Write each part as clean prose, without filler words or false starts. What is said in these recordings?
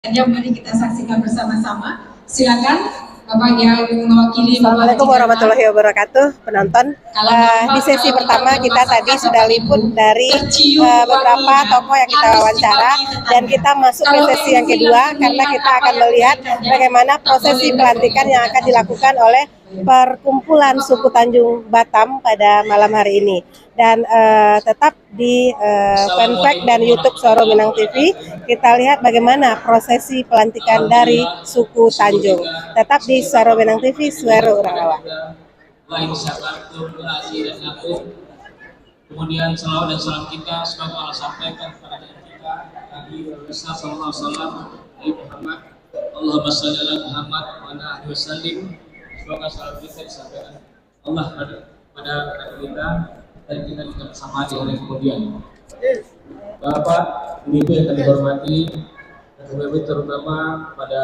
Mari kita saksikan bersama-sama. Silakan Bapak yang mewakili. Assalamualaikum warahmatullahi wabarakatuh, penonton. Di sesi pertama kita tadi sudah liput dari beberapa tokoh yang kita wawancara, dan kita masuk ke sesi yang kedua karena kita akan melihat bagaimana prosesi pelantikan yang akan dilakukan oleh perkumpulan suku Tanjung Batam pada malam hari ini. Dan tetap di fanpage dan YouTube Suara Minang TV kita lihat bagaimana prosesi pelantikan dari suku Tanjung. Tetap di Suara Minang TV, suara orang awak. Kemudian salawat dan salam kita semoga Allah sampaikan kepada kita Nabi sallallahu alaihi wasallam Muhammad. Allahumma shalli ala Muhammad wa ala alihi wasallim. Semoga salam kita disampaikan Allah pada kita dan kita juga bersama di hari kemudian. Bapak, Ibu yang kami hormati, dan terutama pada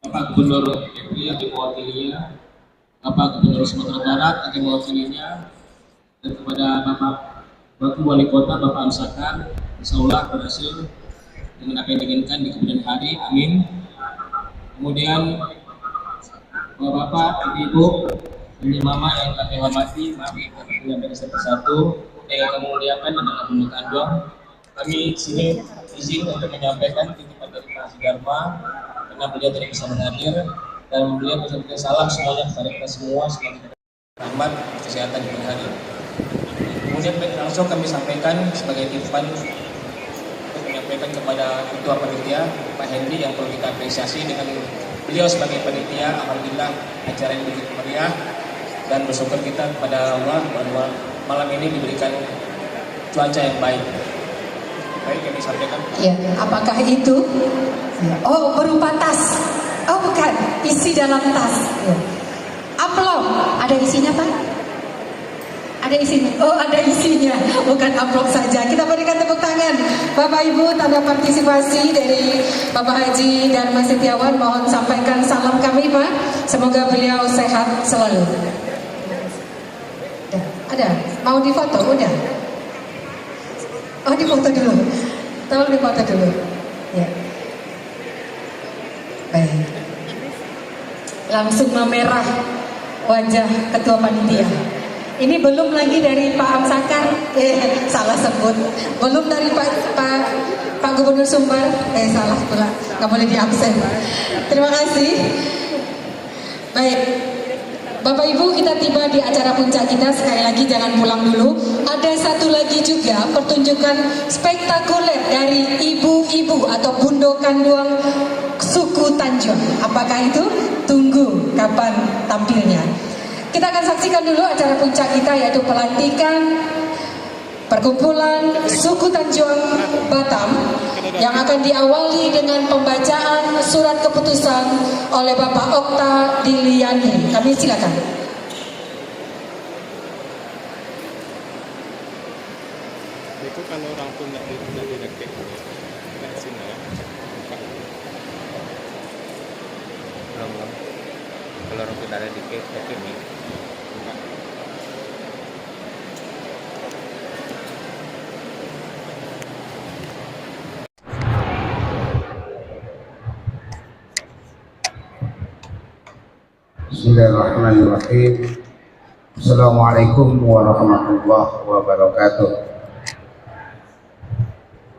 Bapak Gubernur RI yang mewakilinya, Bapak Gubernur Sumatera Barat yang mewakilinya, dan kepada Bapak Wali Kota Bapak Amsakan, insya Allah berhasil dengan apa yang diinginkan di kemudian hari, amin. Kemudian Bapak, Ibu, ini Mama yang kami hormati, mari kita dari satu-satu yang kami muliakan adalah pembukaan doa. Kami sini izin untuk menyampaikan titipan dari Pak Dharma karena beliau tidak bisa menghadir, dan beliau menyampaikan salam semuanya kepada kita semua, semoga rahmat kesehatan di hari. Kemudian langsung kami sampaikan sebagai titipan untuk menyampaikan kepada Ketua Panitia Pak Hendy yang perlu kita apresiasi dengan beliau sebagai panitia. Alhamdulillah acara ini begitu meriah, dan bersyukur kita kepada Allah bahwa malam ini diberikan cuaca yang baik. Baik, kami sampaikan. Ya, apakah itu? Oh, berupa tas. Oh, bukan, isi dalam tas. Ya. Amplop, ada isinya Pak? Ada isinya. Oh, ada isinya, bukan amplop saja. Kita berikan tepuk tangan, Bapak Ibu, tanda partisipasi dari Bapak Haji dan Mas Setiawan. Mohon sampaikan salam kami Pak. Semoga beliau sehat selalu. Ada? Mau difoto? Udah? Oh, difoto dulu. Tolong difoto dulu. Ya. Baik. Langsung memerah wajah Ketua Panitia. Ini belum lagi dari Pak Amsakan, salah sebut. Belum dari Pak Gubernur Sumbar, salah pula. Nggak boleh diabsen. Terima kasih. Baik. Bapak Ibu, kita tiba di acara puncak kita. Sekali lagi jangan pulang dulu. Ada satu lagi juga pertunjukan spektakuler dari ibu-ibu atau Bundo Kanduang suku Tanjung. Apakah itu? Tunggu kapan tampilnya. Kita akan saksikan dulu acara puncak kita, yaitu pelantikan perkumpulan suku Tanjung Batam yang akan diawali dengan pembacaan surat keputusan oleh Bapak Okta Diliani. Kami silakan. Itu kalau orang pun tidak direktif kita sini ya. Belum. Kalau orang pun ada dikit ini. Bismillahirrahmanirrahim. Assalamualaikum warahmatullahi wabarakatuh.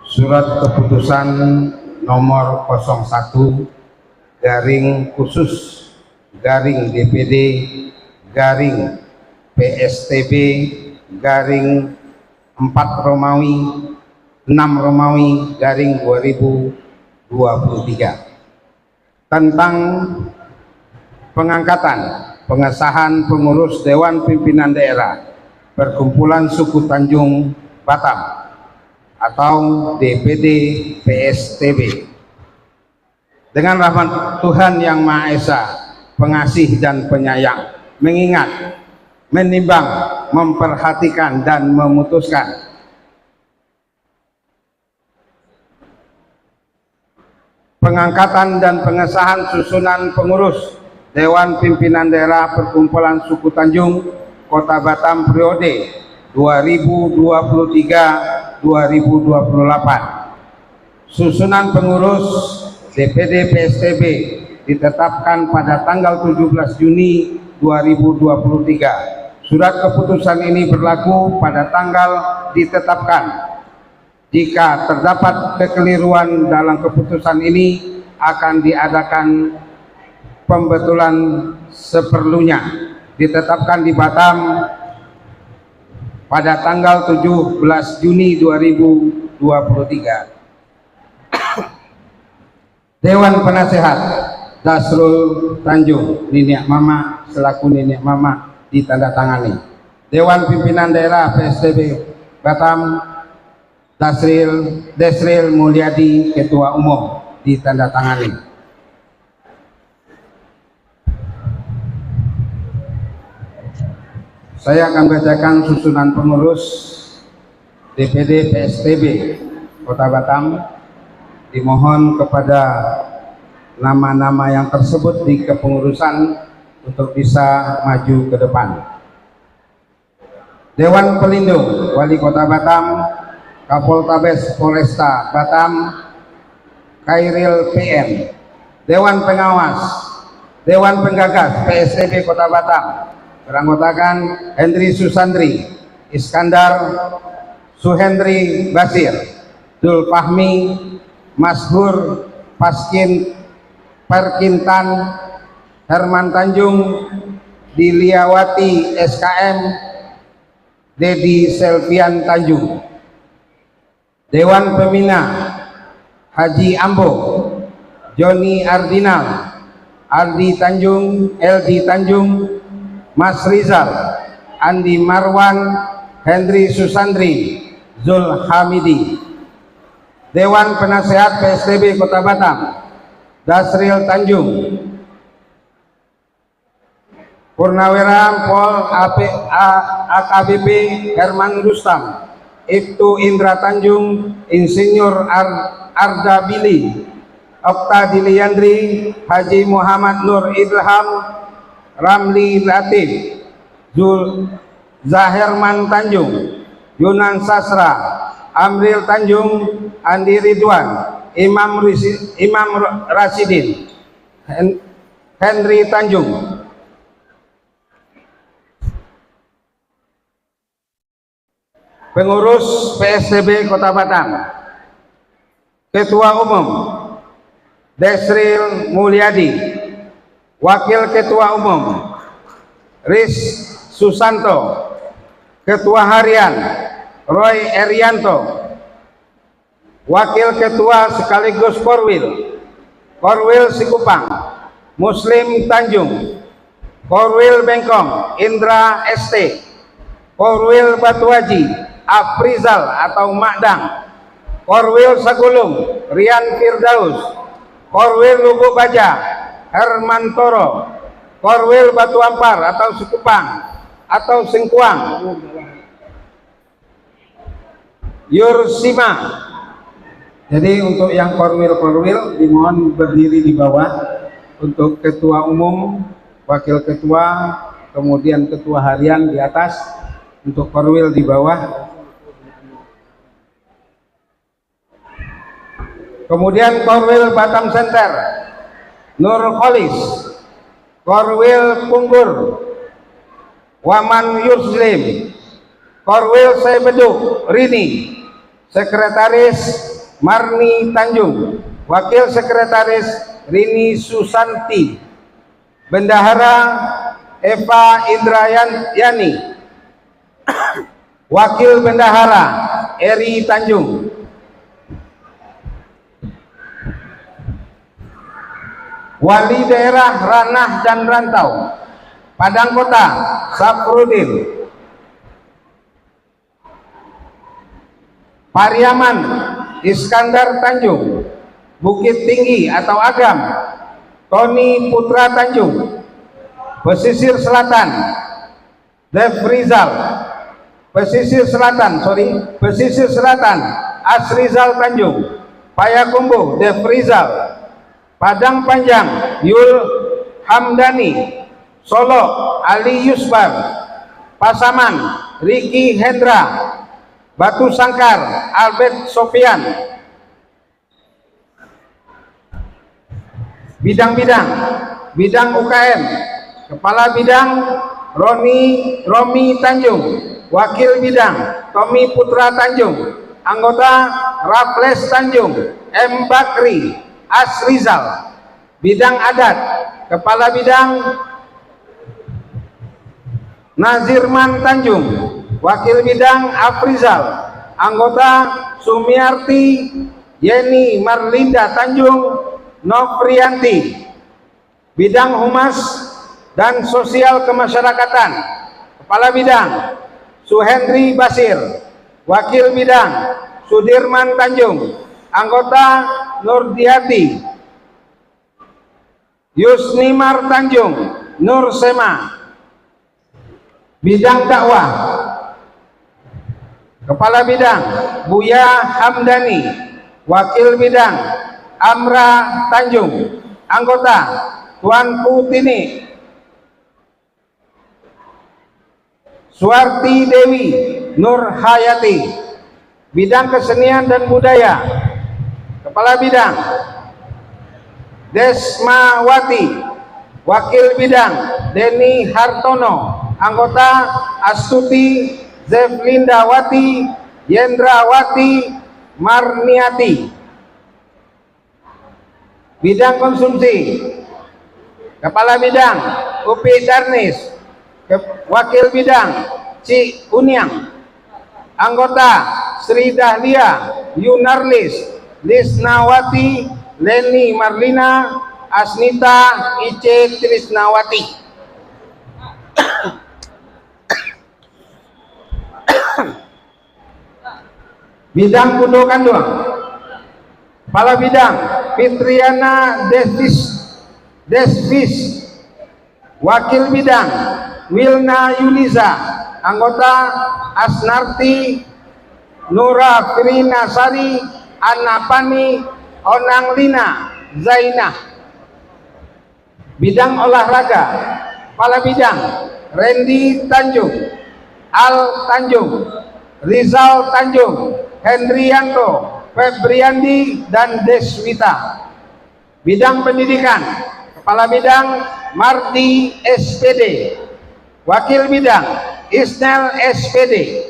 Surat keputusan nomor 01 garing khusus garing DPD garing PSTB garing 4 Romawi 6 Romawi garing 2023 tentang pengangkatan pengesahan pengurus Dewan Pimpinan Daerah Perkumpulan Suku Tanjung Batam atau DPD PSTB. Dengan rahmat Tuhan Yang Maha Esa, pengasih dan penyayang, mengingat, menimbang, memperhatikan dan memutuskan pengangkatan dan pengesahan susunan pengurus Dewan Pimpinan Daerah Perkumpulan Suku Tanjung Kota Batam periode 2023-2028 Susunan pengurus DPD PSTB ditetapkan pada tanggal 17 Juni 2023. Surat keputusan ini berlaku pada tanggal ditetapkan. Jika terdapat kekeliruan dalam keputusan ini, akan diadakan pembetulan seperlunya. Ditetapkan di Batam pada tanggal 17 Juni 2023. Dewan Penasehat Dasrul Tanjung Niniak Mama selaku Niniak Mama ditandatangani. Dewan Pimpinan Daerah PSTB Batam Desril Mulyadi Ketua Umum ditandatangani. Saya akan bacakan susunan pengurus DPD PSTB Kota Batam. Dimohon kepada nama-nama yang tersebut di kepengurusan untuk bisa maju ke depan. Dewan Pelindung Wali Kota Batam, Kapoltabes Polresta Batam, Khairil PM. Dewan Pengawas, Dewan Penggagas PSTB Kota Batam beranggotakan Hendri Susandri, Iskandar Suhendri Basir, Dul Fahmi, Mashur Parkintan, Herman Tanjung, Diliawati SKM, Dedi Selvian Tanjung. Dewan Pembina Haji Ambo, Joni Ardinal, Aldi Tanjung, LD Tanjung, Mas Rizal, Andi Marwan, Hendri Susandri, Zul Hamidi. Dewan Penasehat PSTB Kota Batam Dasril Tanjung, Purnawira Pol AKBP Herman Rustam, Ibtu Indra Tanjung, Insinyur Arda Bili, Okta Diliandri, Haji Muhammad Nur Ilham, Ramli Latif, Zul Zahirman Tanjung, Yunan Sasra, Amril Tanjung, Andi Ridwan, Imam Rasidin, Henry Tanjung. Pengurus PSTB Kota Batam. Ketua Umum Desril Mulyadi. Wakil Ketua Umum Riz Susanto. Ketua Harian Roy Erianto. Wakil Ketua sekaligus Korwil Sikupang Muslim Tanjung. Korwil Bengkong Indra ST. Korwil Batuaji Afrizal atau Makdang. Korwil Sagulung Rian Firdaus. Korwil Lubuk Baja Herman Toro. Korwil Batu Ampar atau Sikupang atau Singkuang Yursima. Jadi untuk yang korwil dimohon berdiri di bawah. Untuk ketua umum, wakil ketua, kemudian ketua harian di atas. Untuk korwil di bawah. Kemudian korwil Batam Center Nur Kholis. Korwil Punggur Waman Yuslim. Korwil Saibeduk Rini. Sekretaris Marni Tanjung. Wakil Sekretaris Rini Susanti. Bendahara Eva Indrayani. Wakil Bendahara Eri Tanjung. Wali Daerah Ranah dan Rantau Padang Kota Saprudin. Pariaman Iskandar Tanjung. Bukit Tinggi atau Agam Tony Putra Tanjung. Pesisir Selatan Dev Rizal. Pesisir Selatan Asrizal Tanjung. Payakumbuh Dev Rizal. Padang Panjang Yul Hamdani. Solo Ali Yusbar. Pasaman Riki Hendra. Batu Sangkar Albert Sofian. Bidang-bidang, bidang UKM, Kepala Bidang Romi Tanjung, Wakil Bidang Tommy Putra Tanjung, Anggota Raffles Tanjung, M. Bakri Asrizal. Bidang Adat, Kepala Bidang Nazirman Tanjung, Wakil Bidang Afrizal, Anggota Sumiarti Yeni Marlinda Tanjung Novrianti. Bidang Humas dan Sosial Kemasyarakatan, Kepala Bidang Suhendri Basir, Wakil Bidang Sudirman Tanjung, Anggota Nurdiati Yusnimar Tanjung Nur Sema. Bidang Dakwah, Kepala Bidang Buya Hamdani, Wakil Bidang Amra Tanjung, Anggota Tuan Putini Suarti Dewi Nur Hayati. Bidang Kesenian dan Budaya, Kepala Bidang Desmawati, Wakil Bidang Deni Hartono, Anggota Astuti Zeflindawati Yendrawati Marniati. Bidang Konsumsi, Kepala Bidang Upi Darnis, Wakil Bidang Ci Uniang, Anggota Sri Dahlia Yunarlis Lisnawati Leni Marlina Asnita Ice Trisnawati. Bidang Kudo Kanduang, Kepala Bidang Fitriana Desvis, Wakil Bidang Wilna Yuliza, Anggota Asnarti Nura Firina Sari Anapani Onang Lina Zainah. Bidang Olahraga, Kepala Bidang Randy Tanjung, Al Tanjung, Rizal Tanjung, Hendrianto, Febriandi, dan Deswita. Bidang Pendidikan, Kepala Bidang Marti SPD, Wakil Bidang Isnel SPD,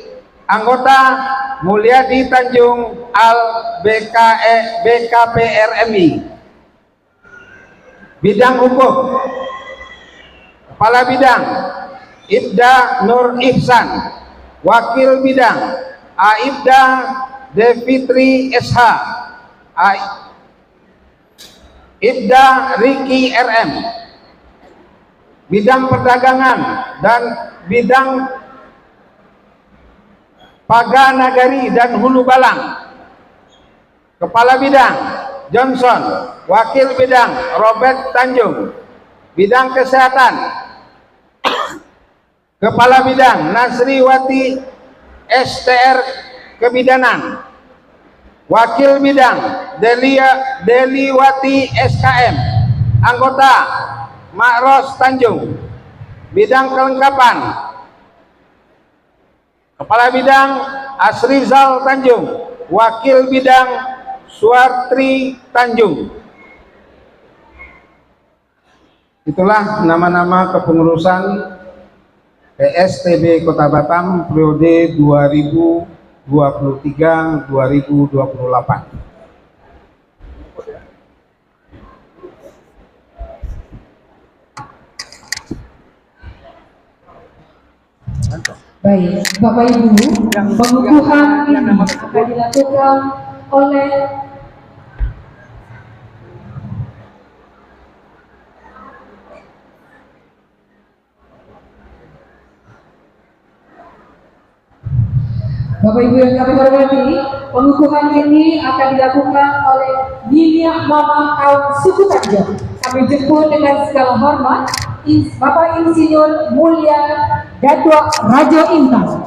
Anggota Mulyadi Tanjung Al BKPRMI. Bidang Hukum, Kepala Bidang Ibda Nur Ihsan, Wakil Bidang Aibda Devitri SH, Ibda Riki RM. Bidang Perdagangan dan Bidang Paganagari dan Hulu Balang, Kepala Bidang Johnson, Wakil Bidang Robert Tanjung. Bidang Kesehatan, Kepala Bidang Nasriwati STR Kebidanan, Wakil Bidang Deliwati SKM, Anggota Makros Tanjung. Bidang Kelengkapan, Kepala Bidang Asrizal Tanjung, Wakil Bidang Suartri Tanjung. Itulah nama-nama kepengurusan PSTB Kota Batam periode 2023-2028. Baik, Bapak Ibu, pengukuhan ini akan dilakukan oleh Bapak Ibu yang kami hormati. Pengukuhan ini akan dilakukan oleh Nyonya Mama kaum suku Tanjung. Kami jemput dengan segala hormat Bapak Insinyur Mulia Datuk Rajo Intan.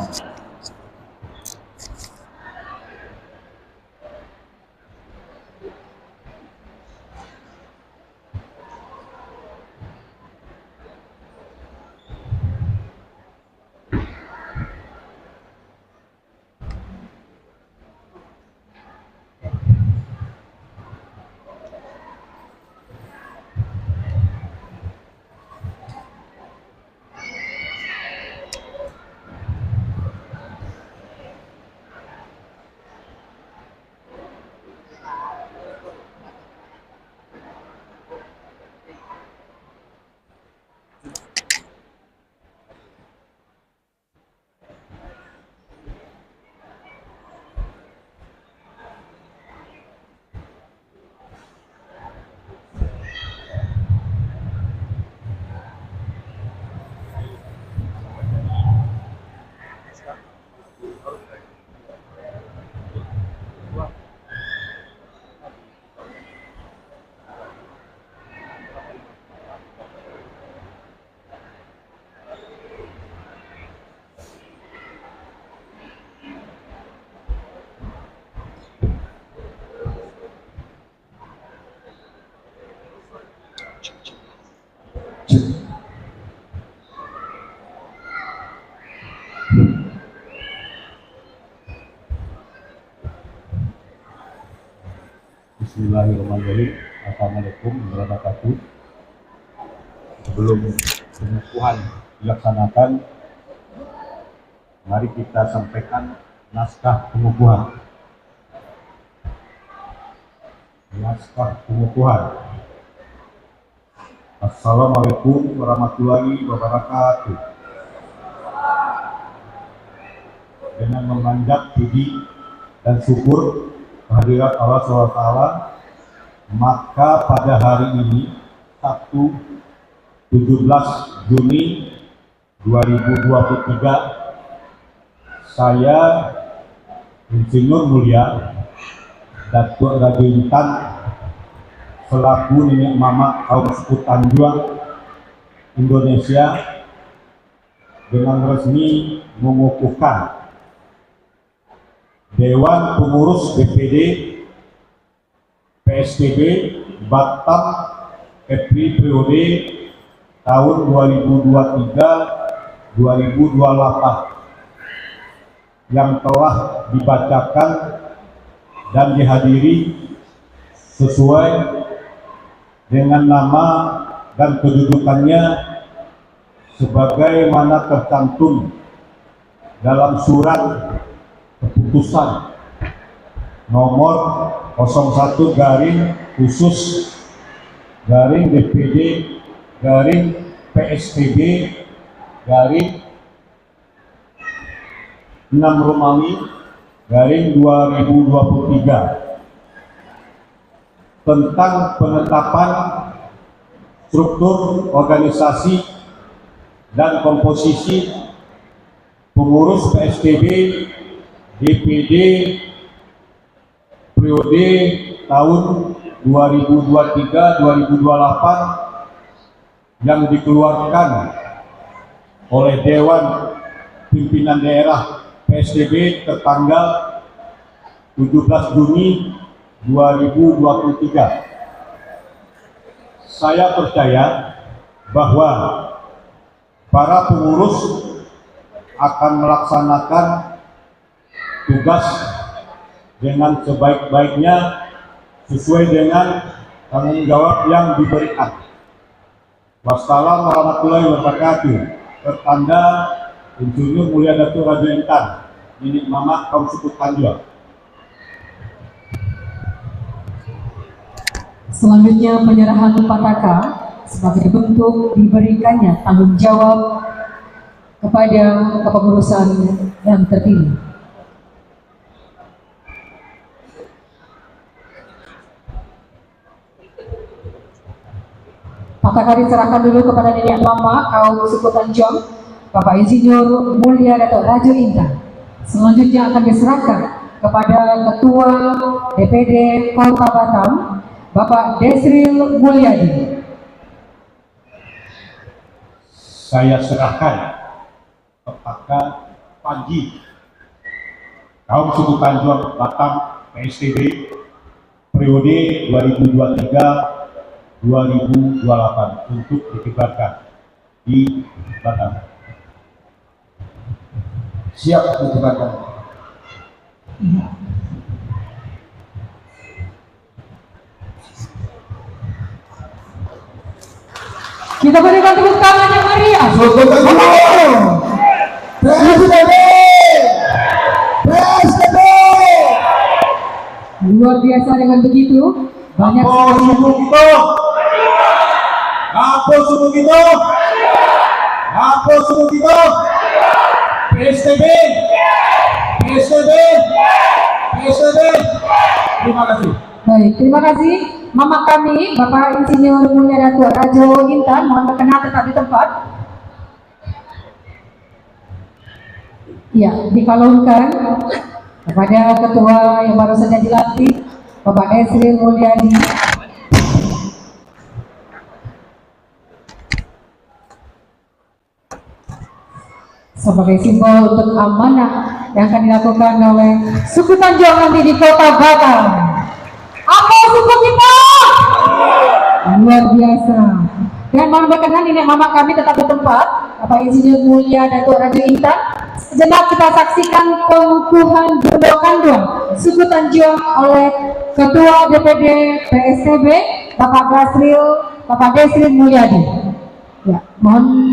Bismillahirrahmanirrahim. Assalamualaikum warahmatullahi wabarakatuh. Sebelum pengukuhan dilaksanakan, mari kita sampaikan naskah pengukuhan. Naskah pengukuhan. Assalamualaikum warahmatullahi wabarakatuh. Dengan memanjat puji dan syukur kehadirat Allah SWT, maka pada hari ini, Sabtu 17 Juni 2023, saya Insinyur Mulia Datuk Raja Intan selaku Nenek Mama kaum suku Tanjuang Indonesia dengan resmi mengukuhkan Dewan Pengurus DPD PSTB Batam Kepri periode tahun 2023-2028 yang telah dibacakan dan dihadiri sesuai dengan nama dan kedudukannya sebagaimana tercantum dalam surat keputusan nomor 01 garing khusus garing DPD garing PSTB garing 6 Romawi garing 2023 tentang penetapan struktur organisasi dan komposisi pengurus PSTB DPD periode tahun 2023-2028 yang dikeluarkan oleh Dewan Pimpinan Daerah PSTB tertanggal 17 Juni 2023. Saya percaya bahwa para pengurus akan melaksanakan tugas dengan sebaik-baiknya sesuai dengan tanggung jawab yang diberikan. Wassalamualaikum warahmatullahi wabarakatuh. Tertanda Insinyur Mulia Datuk Raja Intan, Nenek Mama kaum suku Tanjuang. Selanjutnya penyerahan Pataka sebagai bentuk diberikannya tanggung jawab kepada kepengurusan yang terpilih. Pataka diserahkan dulu kepada Nenek Mama kaum suku Tanjuang, Bapak Insinyur Mulia Datuk Raja Intan. Selanjutnya akan diserahkan kepada Ketua DPD Kota Batam, Bapak Desril Mulyadi. Saya serahkan kepada Panji kaum suku Tanjuang Batam PSTB periode 2023-2028 untuk dikibarkan di Batam. Siap dikibarkan. Kita berikan tepuk tangan yang meriah. Luar biasa dengan begitu banyak suku kita? Apa suku kita? Apa suku kita? PSTB, PSTB, PSTB. Terima kasih. Baik, terima kasih. Mama kami, Bapak Insinyur Mulia Datuk Raja Intan, mohon berkenan tetap di tempat. Ya, dikalungkan kepada Ketua yang baru saja dilantik, Bapak Desril Mulyadi. Sebagai simbol untuk amanah yang akan dilakukan oleh suku Tanjuang nanti di Kota Batam. Apa suku kita? Luar biasa. Dengan mohon berkenan ini mama kami tetap bertempat, Bapak Insinyur Mulia Datuk Raja Intan. Sejenak kita saksikan pengukuhan Bundo Kandung suku Tanjung oleh Ketua DPD PSTB Bapak Desril Mulyadi. Ya, mohon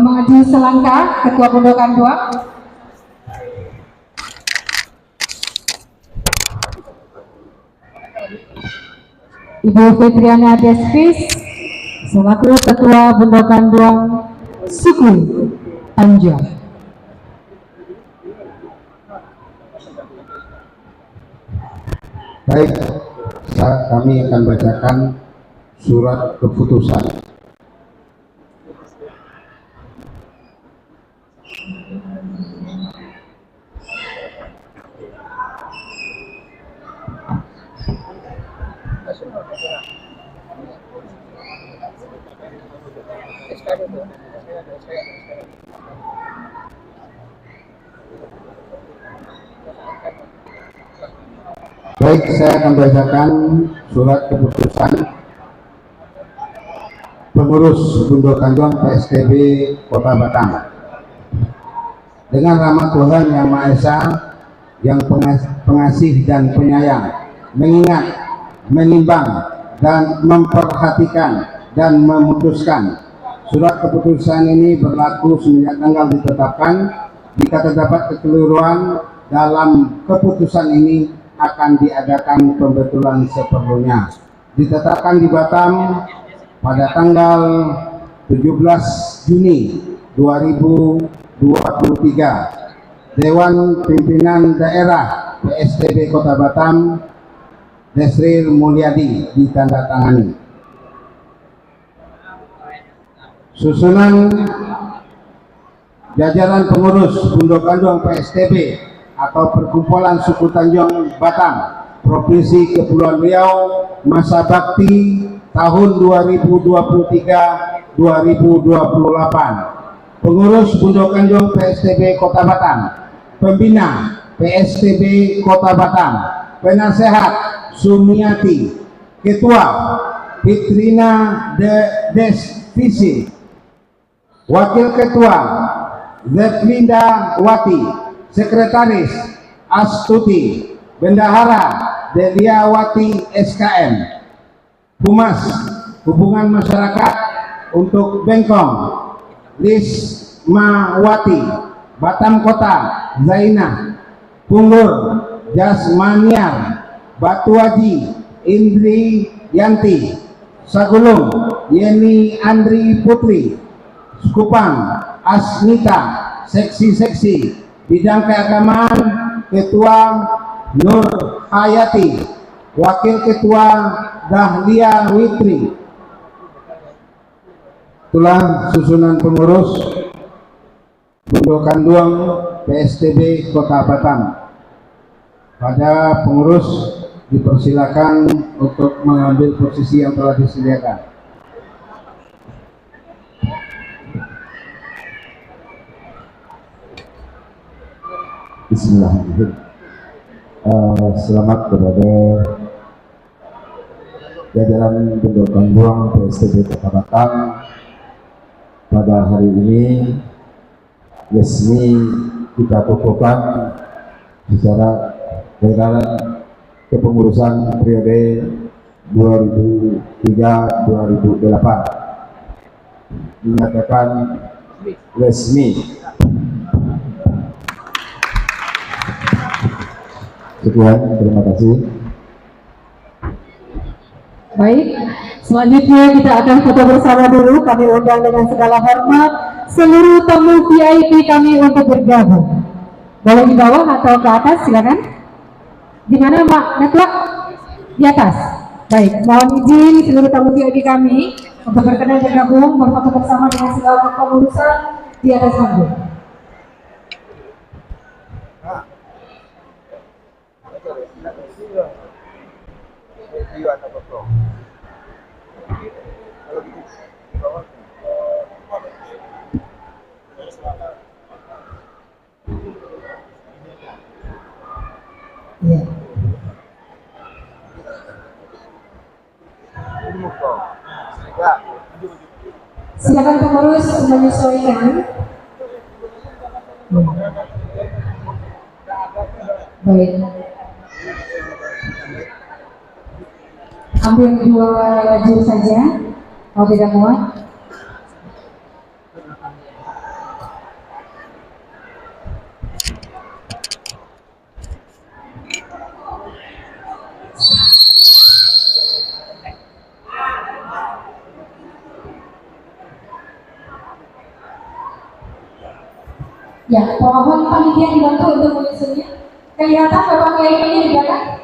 maju selangkah Ketua Bundo Kandung. Ibu Fitriana Desvis selaku Ketua Bundo Kandung suku Tanjung. Baik, kami akan bacakan surat keputusan. Baik, saya akan bacakan surat keputusan pengurus Bundo Kandung PSTB Kota Batam. Dengan rahmat Tuhan Yang Maha Esa, yang pengasih dan penyayang, mengingat, menimbang, dan memperhatikan dan memutuskan, surat keputusan ini berlaku semenjak tanggal ditetapkan. Jika terdapat kekeliruan dalam keputusan ini, akan diadakan pembetulan seperlunya. Ditetapkan di Batam pada tanggal 17 Juni 2023. Dewan Pimpinan Daerah PSTB Kota Batam Desril Mulyadi ditandatangani. Susunan jajaran pengurus Bundo Kandung PSTB atau Perkumpulan Suku Tanjung Batam Provinsi Kepulauan Riau masa bakti tahun 2023-2028. Pengurus Bundo Kandung PSTB Kota Batam, pembina PSTB Kota Batam, penasehat Sumiati, ketua Fitrina Desvisi, wakil ketua Zetlinda Wati, sekretaris Astuti, bendahara Deliawati SKM, Humas Hubungan Masyarakat untuk Bengkong Lismawati, Batam Kota Zainah, Punggur Jasmaniar, Batuaji Indri Yanti, Sagulung Yeni Andri Putri, Skupang Asnita, seksi-seksi bidang keagamaan Ketua Nur Hayati, Wakil Ketua Dahlia Witri. Itulah susunan pengurus Bundo Kandung PSTB Kota Batam. Pada pengurus dipersilakan untuk mengambil posisi yang telah disediakan. Bismillahirrahmanirrahim. Selamat kepada jajaran Bundo Kandung PSTB Kota Batam. Pada hari ini resmi kita kukuhkan secara jajaran kepengurusan periode 2003-2008 dinyatakan resmi. Sekian, terima kasih. Baik, selanjutnya kita akan foto bersama dulu. Kami undang dengan segala hormat seluruh tamu VIP kami untuk bergabung. Boleh di bawah atau ke atas, silakan. Di mana Mbak Network? Di atas. Baik, mohon izin seluruh tamu VIP kami untuk berkenan bergabung berfoto bersama dengan segala kepengurusan di atas panggung. Ya. Silakan pengurus menyesuaikan. Baik. Ambil 2 lajur saja, kalau tidak muat. Ya, mohon panitia dibantu untuk menyusunnya. Kelihatan Bapak Kiai di belakang?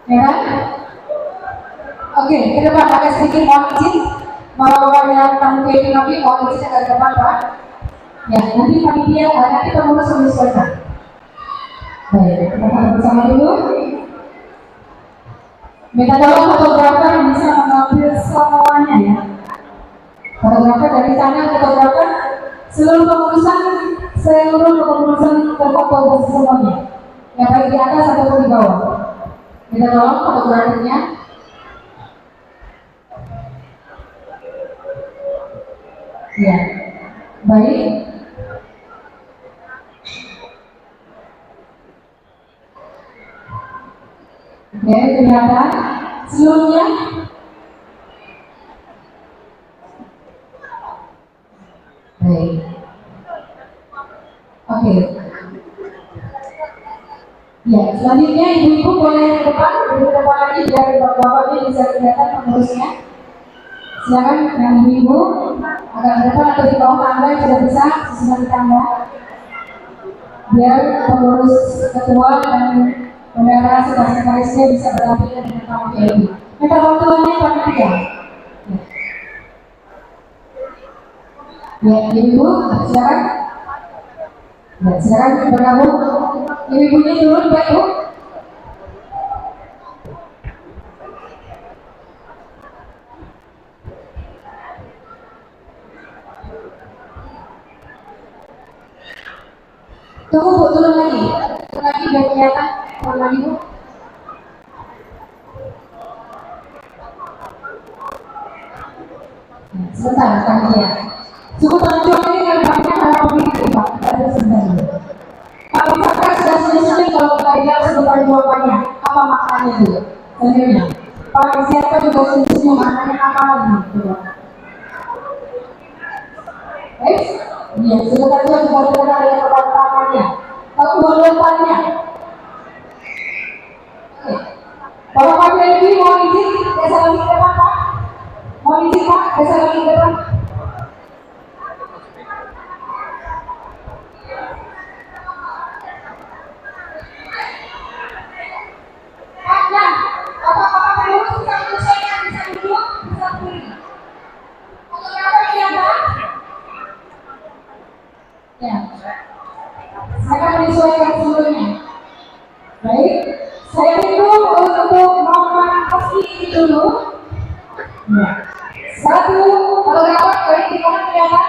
Ya kan? Oke, ke depan agak sedikit mohon izin. Bapak tamu Kiai kami mohon izin agak ke depan, Pak. Ya, nanti panitia, nanti pengurus menyesuaikan. Baik, kita bersama dulu. Minta tolong fotografer yang bisa mengambil semuanya ya. Fotografer dari sana, fotografer seluruh kepengurusan terfoto semuanya, yang baik di atas ataupun di bawah. Minta tolong fotografernya. Ya, baik. Oke, kelihatan seluruhnya. Baik. Oke. Ya, selanjutnya ibu-ibu boleh ke depan lagi biar bapak-bapaknya bisa kelihatan pengurusnya. Silakan yang ibu-ibu agak ke depan atau di bawah tangga juga bisa sesuai di tangga. Biar pengurus ketua dan bendahara serta sekretarisnya bisa berdampingan dengan tamu KMI. Minta bantuannya panitia. Ya, ibu, silakan. Ya, silakan bergabung. Ibu-ibunya turun, Pak Ibu. Tunggu Bu, turun lagi. Turun lagi biar kelihatan. Turun lagi Bu. Sebentar, panitia. Suku Tanjung ini kan banyak hal begitu Pak. Kita ada sebentar. Pak Ustaz sudah sulit kalau kita lihat sebentar jawabannya. Apa maknanya itu? Sebenarnya. Pak siapa juga sulit maknanya apa lagi? Baik? Iya, sebentar juga kita lihat pertamanya. Kewajibannya. Oke. Kalau Pak Dewi mau izin, geser lagi ke depan Pak. Mau izin Pak, geser lagi ke depan. Ya, saya akan menyesuaikan seluruhnya. Baik, saya tunggu untuk nomor pasti dulu. Ya. 1, kalau dapat baik di kanan kelihatan.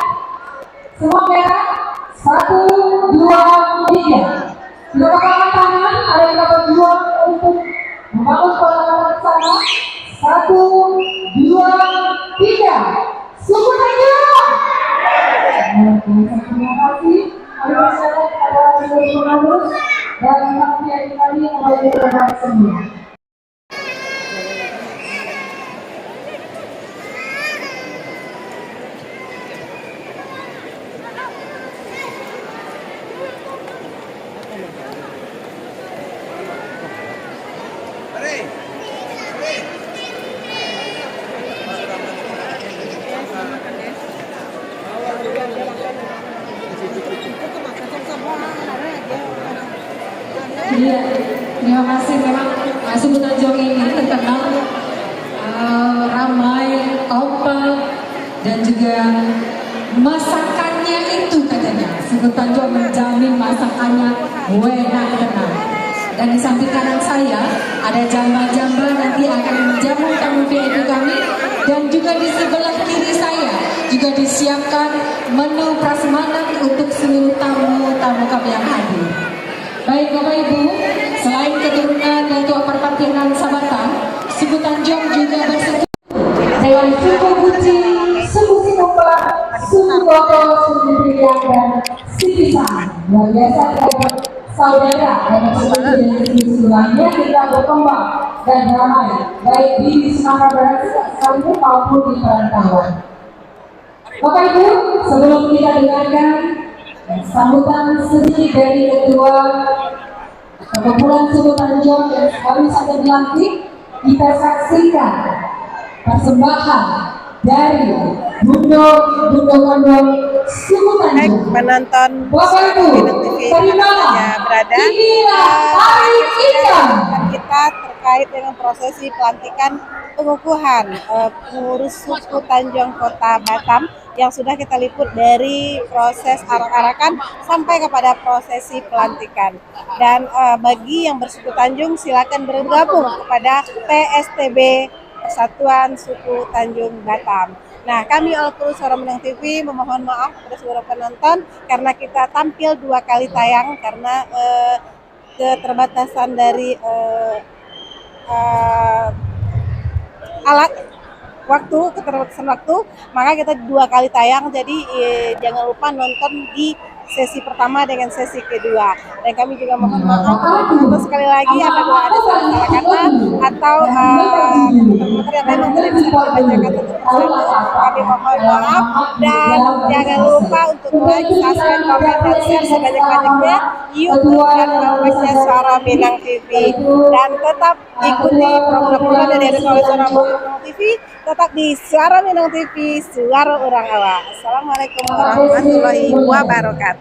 Semua merah. 1, 2, 3. Sudah pakai tangan, ada yang dapat 2 untuk membangun peralatan bersama. 1, 2, 3. Suku Tanjung. Terima kasih. Terima kasih kepada seluruh pengurus dan panitia kami yang berada semua. Iya, terima kasih. Memang Suku Tanjung ini terkenal ramai, kompak, dan juga masakannya itu katanya Suku Tanjung menjamin masakannya enak tenang. Dan di samping kanan saya ada jamba-jamba nanti akan menjamu tamu VIP kami, dan juga di sebelah kiri saya juga disiapkan menu prasmanan untuk seluruh tamu-tamu kami yang hadir. Baik Bapak Ibu, selain keturunan yaitu Parpartianan Sabatan, Suku Tanjung juga bersetuju dari suku Guci, suku Sinopa, suku Goto, suku Priang, dan Sipisan. Luar biasa terhadap saudara dan institusi lainnya kita berkembang dan ramai baik di Sumatera Barat sekalipun maupun di perantauan. Bapak Ibu, sebelum kita dengarkan sambutan sedikit dari Ketua Perkumpulan Suku Tanjung yang baru saja dilantik, kita saksikan persembahan dari Bundo Kondo Suku Baik, Tanjung. penonton Bapak Ibu, Minang TV terimalah, berada. inilah tarik hitam. Kita terkait dengan prosesi pelantikan pengukuhan pengurus suku Tanjung Kota Batam yang sudah kita liput dari proses arak-arakan sampai kepada prosesi pelantikan. Dan bagi yang bersuku Tanjung silakan bergabung kepada PSTB Persatuan Suku Tanjung Batam. Nah, kami All-Crew Suara Minang TV memohon maaf kepada seluruh penonton karena kita tampil 2 kali tayang karena keterbatasan dari alat keterbatasan waktu, maka kita 2 kali tayang. Jadi jangan lupa nonton di sesi pertama dengan sesi kedua. Dan kami juga mohon maaf kepada penonton sekali lagi apabila ada salah kata atau yang memang tidak bisa dibacakan untuk bersama. Kami mohon maaf dan jangan lupa untuk like, subscribe, komen, dan share sebanyak-banyaknya YouTube dan fanpage Suara Minang TV. Dan tetap ikuti program-program yang diadakan oleh Suara Minang TV. Tetap di Suara Minang TV, Suara Orang Awak. Assalamualaikum warahmatullahi wabarakatuh.